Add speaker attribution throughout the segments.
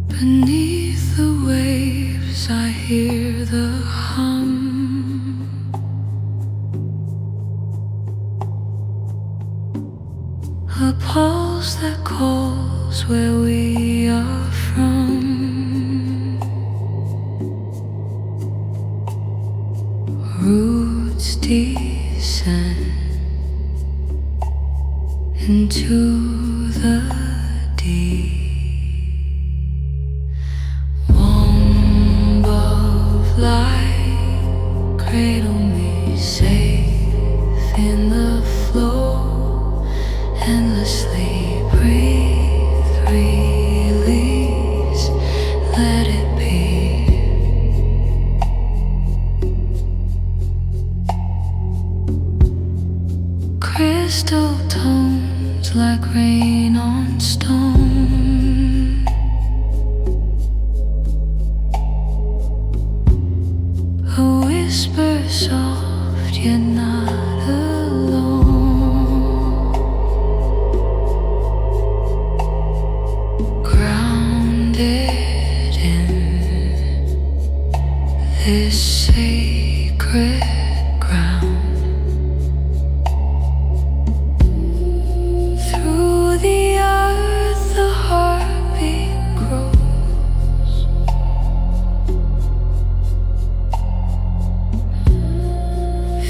Speaker 1: Beneath the waves I hear the hum, a pulse that calls where we are from. Roots descend into the deep. Light, cradle me safe in the flow, endlessly breathe, release, let it be. Crystal tones like rain on stone, a whisper soft yet not alone, grounded in this sacred ground. Through the earth the heartbeat grows,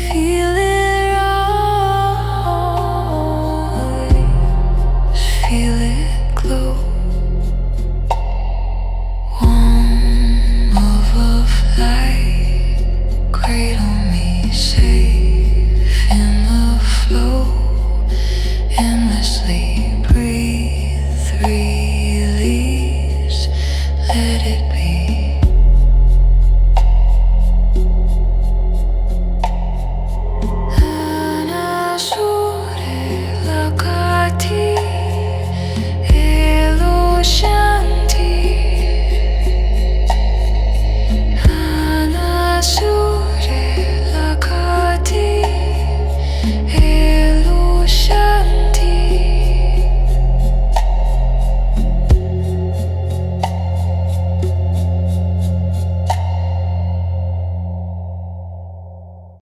Speaker 1: feel it always, feel it glow. Warm love of light, cradle me safe in the flow, endlessly breathe, release, let it be.